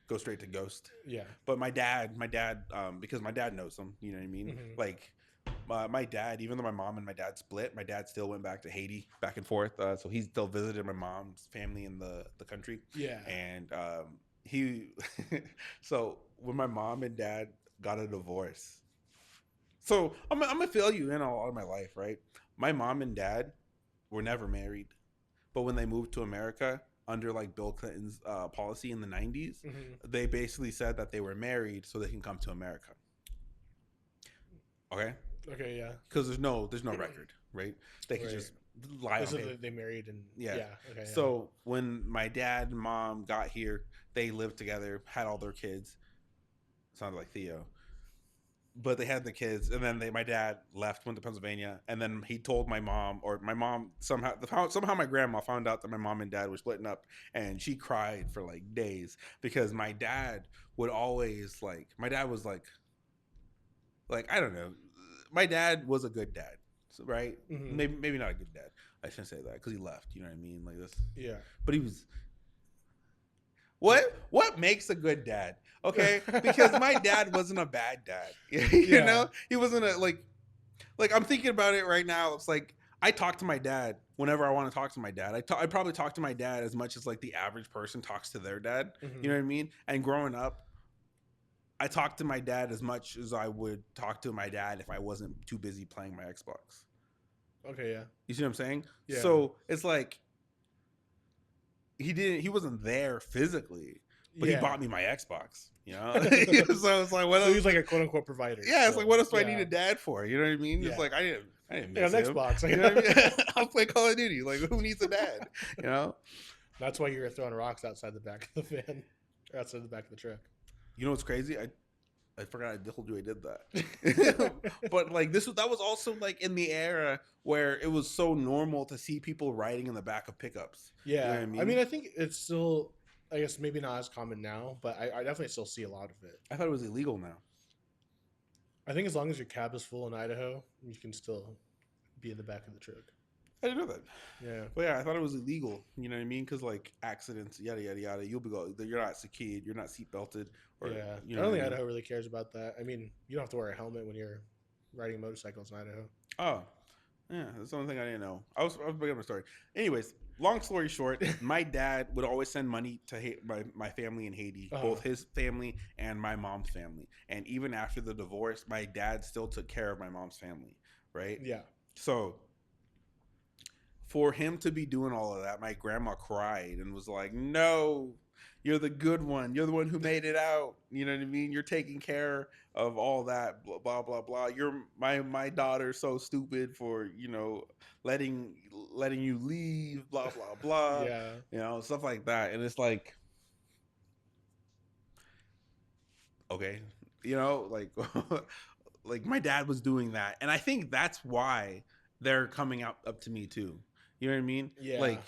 go straight to ghost. Yeah. But my dad, because my dad knows them. You know what I mean? Hmm. Like my dad, even though my mom and my dad split, my dad still went back to Haiti, back and forth. So he still visited my mom's family in the country, Yeah. and he. So when my mom and dad got a divorce, so I'm gonna fill you in on all of my life, right? My mom and dad were never married, but when they moved to America under like Bill Clinton's policy in the 90s, Hmm. they basically said that they were married so they can come to America. Okay, Okay. Yeah. because there's no record, right? They could Right. just lie They on said paper. that they married and Yeah. yeah. Okay. Yeah. So when my dad and mom got here, they lived together, had all their kids. Sounded like Theo, but they had the kids, and then my dad left, went to Pennsylvania, and then he told my mom, or my mom somehow my grandma found out that my mom and dad were splitting up, and she cried for like days because my dad would always like my dad was like I don't know, my dad was a good dad, right? Hmm. Maybe not a good dad. I shouldn't say that because he left. You know what I mean? Like this, Yeah. but he was what makes a good dad? Okay, because my dad wasn't a bad dad. Yeah. He wasn't a like I'm thinking about it right now. It's like I talk to my dad whenever I want to talk to my dad. I probably talk to my dad as much as like the average person talks to their dad. You Hmm. know what I mean? And growing up, I talked to my dad as much as I would talk to my dad if I wasn't too busy playing my Xbox. Okay. Yeah. You see what I'm saying? Yeah. So it's like he wasn't there physically, but he Yeah. bought me my Xbox. So it's like what So else? he's like a quote unquote provider. Yeah, it's like Still. what else do I need Yeah. a dad for? You know what I mean? It's Yeah. like I didn't Yeah. miss On him. Xbox. You know what I mean? I'll play Call of Duty. Like who needs a dad? You know? That's why you were throwing rocks outside the back of the van, or outside the back of the truck. You know what's crazy? I forgot I told you I did that. But like that was also like in the era where it was so normal to see people riding in the back of pickups. You know Yeah. what I I mean? mean, I think it's still, I guess maybe not as common now, but I definitely still see a lot of it. I thought it was illegal now. I think as long as your cab is full in Idaho, you can still be in the back of the truck. I didn't know that. Yeah. But yeah, I thought it was illegal. You know what I mean? Because like accidents, yada yada yada. You're not secured. You're not seat belted. Or Yeah. you I know don't what think I mean? Idaho really cares about that. I mean, you don't have to wear a helmet when you're riding motorcycles in Idaho. Oh, yeah. That's the only thing I didn't know. I was bringing up a story. Anyways, long story short, my dad would always send money to my family in Haiti, both his family and my mom's family. And even after the divorce, my dad still took care of my mom's family, right? Yeah. So for him to be doing all of that, my grandma cried and was like, "No, you're the good one. You're the one who made it out. You know what I mean? You're taking care of all that. Blah blah blah blah. You're my daughter's so stupid for letting you leave. Blah blah blah. Yeah. Stuff like that. And it's like, okay, like like my dad was doing that, and I think that's why they're coming up to me too. You know what I mean? Yeah. Like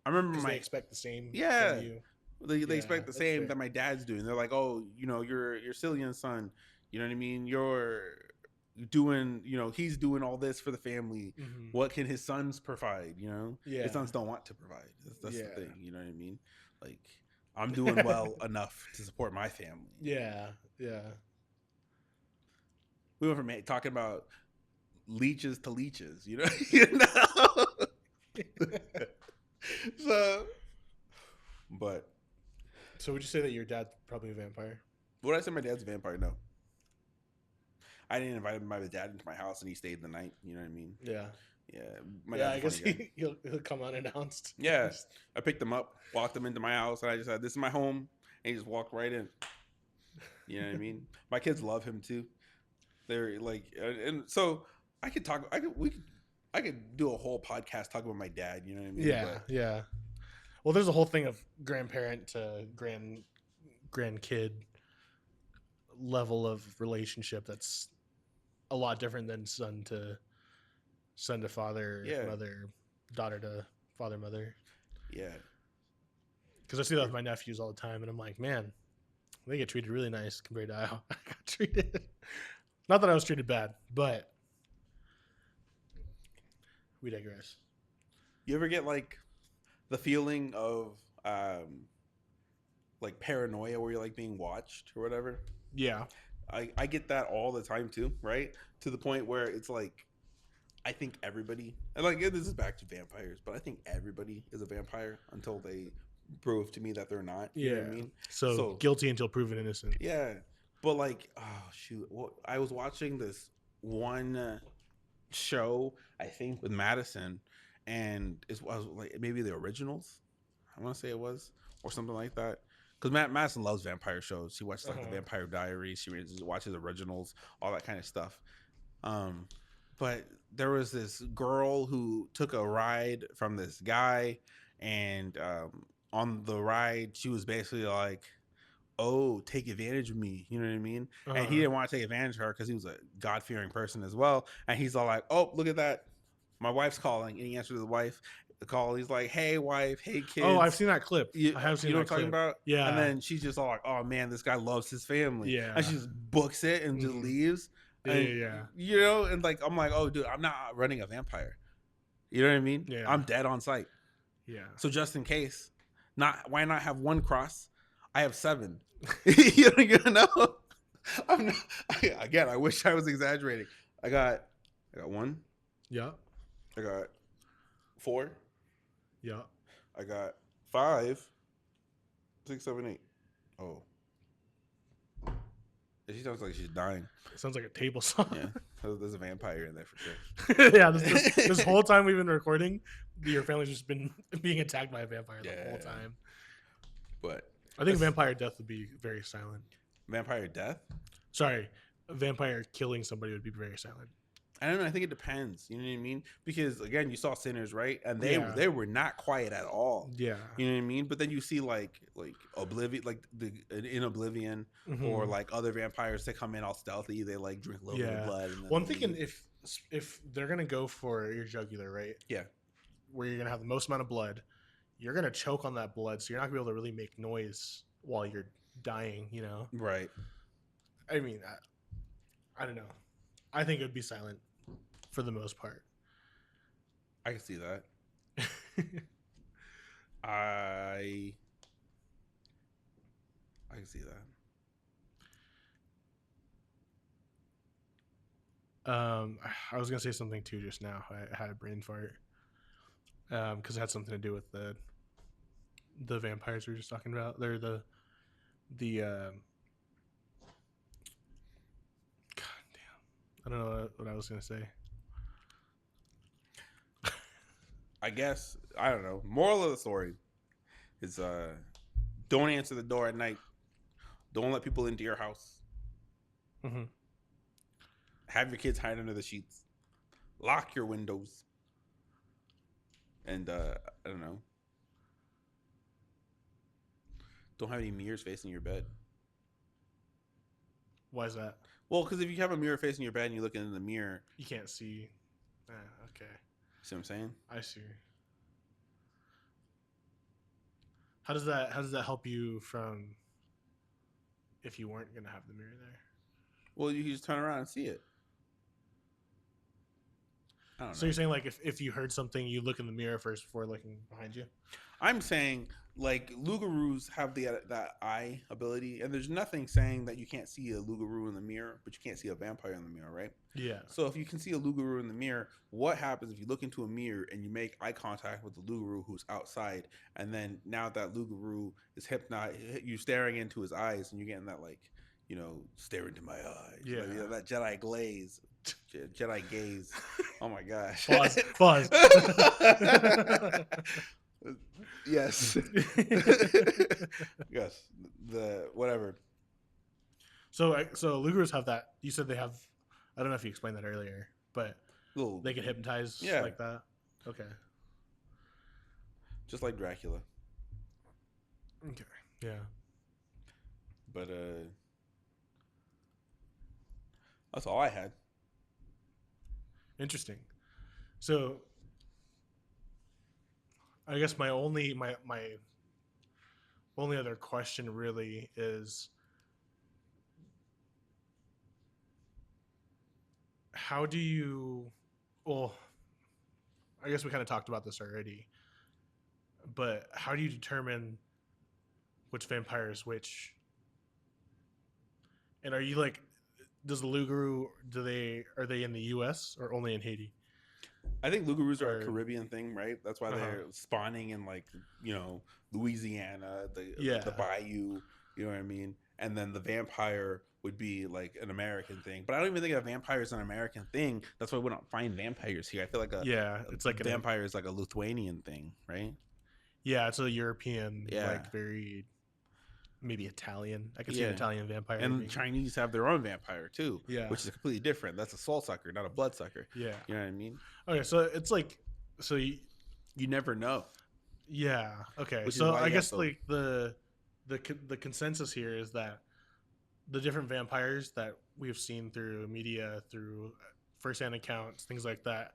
I remember Because they my expect the same from yeah. you. They Yeah, expect the that's same fair. that my dad's doing. They're like, oh, you're Cillian's son. You know what I mean? You're doing, he's doing all this for the family. Hmm. What can his sons provide? His Yeah. sons don't want to provide. That's the Yeah. thing. You know what I mean? Like, I'm doing well enough to support my family. Yeah. Yeah. We went from talking about leeches to leeches. You know. So But So would you say that your dad's probably a vampire? would I say my dad's a vampire? No. I didn't invite my dad into my house and he stayed the night. You know what I mean? Yeah. Yeah. My Yeah, dad's I a guess funny guy. he'll come unannounced. Yeah. I picked him up, walked him into my house, and I just said, "This is my home." And he just walked right in. You know what I mean? My kids love him too. They're like, and so I could talk. I could do a whole podcast talking about my dad. You know what I mean? Yeah, But yeah. Well, there's a whole thing of grandparent to grandkid level of relationship that's a lot different than son to father, yeah, mother, daughter to father, mother. yeah, Because I see that with my nephews all the time, and I'm like, man, they get treated really nice compared to how I got treated. Not that I was treated bad, but we digress. You ever get like the feeling of um like paranoia where you're like being watched or whatever? Yeah. I get that all the time too, right? To the point where it's like I think everybody, and like this is back to vampires, but I think everybody is a vampire until they prove to me that they're not. You know Yeah. what I mean? So So guilty until proven innocent. yeah, but like, oh shoot, well, I was watching this one show, I think, with Madison, and it was like maybe the originals. I want to say it was, or something like that. Because Madison loves vampire shows. She watches like the Uh-huh. Vampire Diaries. She watches originals, all that kind of stuff. Um, but there was this girl who took a ride from this guy, and on the ride, she was basically like, "Oh, take advantage of me." You know what I mean? And he Uh-huh. didn't want to take advantage of her because he was a God fearing person as well. And he's all like, "Oh, look at that, my wife's calling," and he answers the wife the call. He's like, "Hey, wife. Hey, Oh, I've kids." seen that clip. You, I have you seen know what that I'm talking clip. about? And Yeah. then she's just all like, "Oh man, this guy loves his family," and Yeah. she just books it and just Mm-hmm. leaves. Yeah. And Yeah. you know, and like I'm like, "Oh, dude, I'm not running a vampire." You know what I mean? Yeah. I'm dead on sight. Yeah. So just in case, not why not have one cross? I have seven. You know? I'm not, again. I wish I was exaggerating. I got one. Yeah. I got four. Yeah. I got five, 6, 7, 8. Oh, she sounds like she's dying. It sounds like a table saw. Yeah, there's a vampire in there for sure. Yeah. This whole time we've been recording, your family's just been being attacked by a vampire the whole Yeah, time. but I think vampire death would be very silent. vampire death. Sorry, a vampire killing somebody would be very silent. I don't know. I think it depends. You know what I mean? Because again, you saw Sinners, right? And Yeah. they were not quiet at all. Yeah. You know what I mean? But then you see like Oblivion, like the in Oblivion, Mm-hmm. or like other vampires that come in all stealthy. They like drink a little bit of Yeah. blood. And then Well, I'm they thinking leave. if they're gonna go for your jugular, right? Yeah, Where you're gonna have the most amount of blood, you're gonna choke on that blood, so you're not gonna be able to really make noise while you're dying. You know. right. I mean, I don't know. I think it would be silent for the most part. I can see that. I can see that. I was gonna say something too just now. I had a brain fart because it had something to do with the vampires we were just talking about. They're the God damn. I don't know what I was gonna say. I guess I don't know. Moral of the story is don't answer the door at night. Don't let people into your house. Mm-hmm. Have your kids hide under the sheets. Lock your windows. And I don't know. Don't have any mirrors facing your bed. Why is that? Well, because if you have a mirror facing your bed and you look in the mirror, You can't see. Okay. see what I'm saying? I see. How does that help you from if you weren't gonna have the mirror there? Well, you can just turn around and see it. I don't So know. you're saying like if you heard something, you look in the mirror first before looking behind you? I'm saying like Lougaroos have that eye ability, and there's nothing saying that you can't see a Lougarou in the mirror, but you can't see a vampire in the mirror, right? Yeah. So if you can see a Lougarou in the mirror, what happens if you look into a mirror and you make eye contact with the Lougarou who's outside, and then now that Lougarou is hypnotized, you're staring into his eyes, and you're getting that like, stare into my eyes, Yeah. like, that Jedi glaze, Jedi gaze. Oh my gosh. Pause. Pause. Yes. Yes. The whatever. So Lugarous have that. You said they have. I don't know if you explained that earlier, but Little, they can hypnotize like that. Okay. Just like Dracula. Okay. Yeah. But that's all I had. Interesting. So I guess my only other question really is, how do you, well, I guess we kind of talked about this already, but how do you determine which vampire is which? And are you like, does the Lougarou, are they in the US or only in Haiti? I think Lougaroos are a Caribbean thing, right? That's why they're Uh-huh. spawning in like, Louisiana, the bayou, you know what I mean? And then the vampire would be like an American thing. But I don't even think a vampire is an American thing. That's why we don't find vampires here. I feel like it's like vampire is like a Lithuanian thing, right? Yeah, it's a European, Yeah. like very maybe Italian. I could see an Italian vampire. And maybe. Chinese have their own vampire too. Yeah. Which is completely different. That's a soul sucker, not a blood sucker. Yeah. You know what I mean? Okay, so it's like, so you never know. Yeah. Okay. Which so I guess like the consensus here is that the different vampires that we've seen through media, through firsthand accounts, things like that,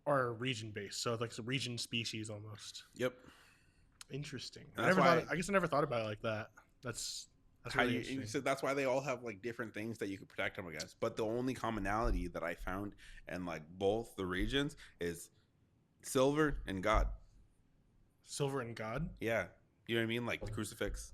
are region based. So like it's a region species almost. Yep. Interesting. I guess I never thought about it like that. That's really interesting. So that's why they all have like different things that you could protect them against. But the only commonality that I found in like both the regions is silver and God. Silver and God? Yeah. You know what I mean? Like the crucifix.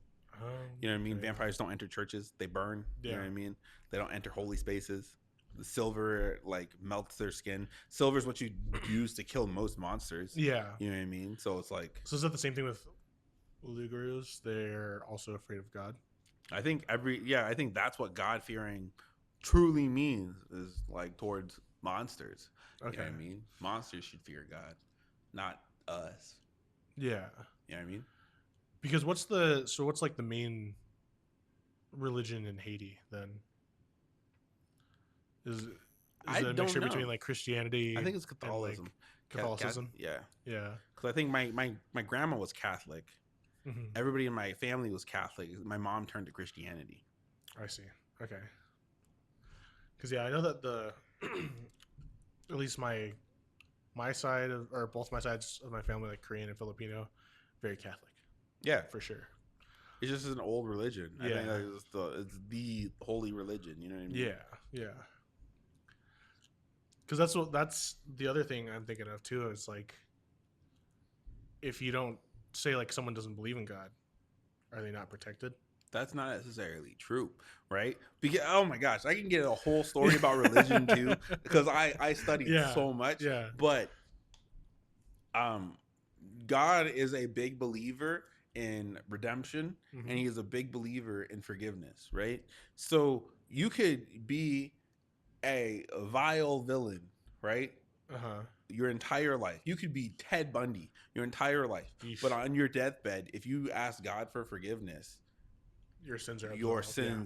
You know what I mean? Vampires don't enter churches. They burn. You know what I mean? They don't enter holy spaces. The silver like melts their skin. Silver is what you use to kill most monsters. Yeah. You know what I mean? So it's like. So is that the same thing with Lougarous? They're also afraid of God? I think I think that's what God fearing truly means, is like towards monsters. Okay. You know what I mean? Monsters should fear God, not us. Yeah. You know what I mean? Because what's like the main religion in Haiti then? Is it a mixture between like Christianity? I think it's Catholicism. Like Catholicism? Yeah. Yeah. Because I think my grandma was Catholic. Mm-hmm. Everybody in my family was Catholic. My mom turned to Christianity. I see. Okay. Because I know that at least my side or both my sides of my family, like Korean and Filipino, very Catholic. Yeah, for sure. It's just an old religion. Yeah. I think it's the holy religion. You know what I mean? Yeah, yeah. Because that's the other thing I'm thinking of too. Is like, if you don't say like someone doesn't believe in God, are they not protected? That's not necessarily true, right? Because oh my gosh, I can get a whole story about religion too, because I studied so much. Yeah. But God is a big believer in redemption, and he is a big believer in forgiveness, right? So you could be a vile villain, right? Your entire life. You could be Ted Bundy your entire life. Yeesh. But on your deathbed, if you ask God for forgiveness, your sins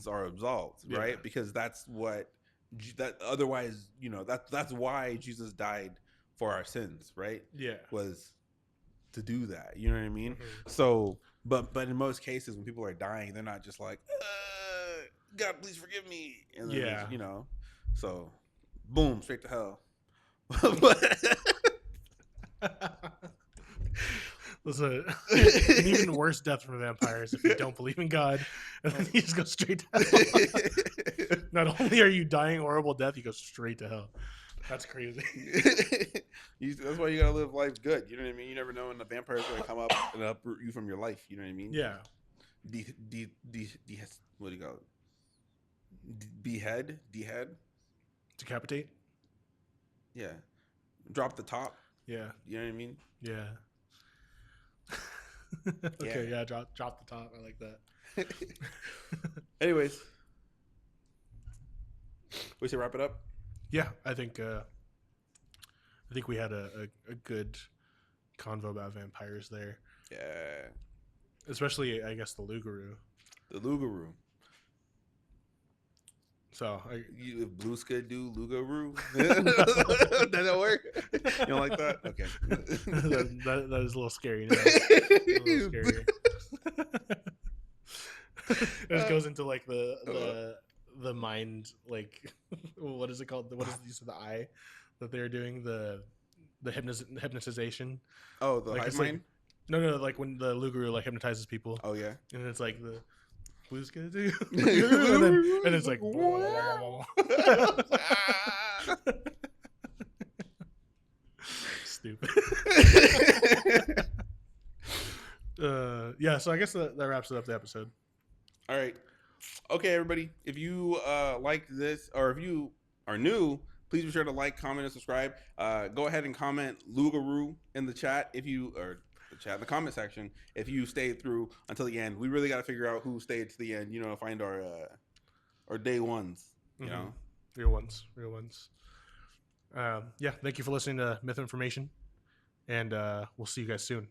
are absolved, right? Because that's what otherwise, that's why Jesus died for our sins, right? Yeah. Was to do that. You know what I mean? So, but in most cases when people are dying, they're not just like, God, please forgive me. And then so boom, straight to hell. Listen, an even worse death from vampires if you don't believe in God, and then you just go straight to hell. Not only are you dying a horrible death, you go straight to hell. That's crazy. That's why you gotta live life good. You know what I mean? You never know when the vampire's gonna come up and uproot you from your life. You know what I mean? Yeah. What do you call it? Behead? Dehead? Decapitate. Yeah. Drop the top. Yeah. You know what I mean? Yeah. Okay. Yeah. Drop the top. I like that. Anyways, we should wrap it up. Yeah, I think we had a good convo about vampires there. Yeah. Especially, I guess, the Lougawou. The Lougawou. So, Blue Skidoo Lougawou. Does that work? You don't like that? Okay. that is a little scary. Now. A little scary. It just goes into like the mind, like what is it called? What is the use of the eye that they're doing? The hypnotization. Oh, the like, hive mind? No, like when the Lougawou like hypnotizes people. Oh yeah. And it's like the blue's gonna do, and it's like stupid. Yeah, so I guess that wraps it up the episode. All right. Okay, everybody. If you like this, or if you are new, please be sure to like, comment, and subscribe. Go ahead and comment Lougawou in the chat in the comment section if you stayed through until the end. We really got to figure out who stayed to the end. You know, find our day ones. You know, real ones. Yeah. Thank you for listening to Myth Information, and we'll see you guys soon.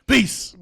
Peace.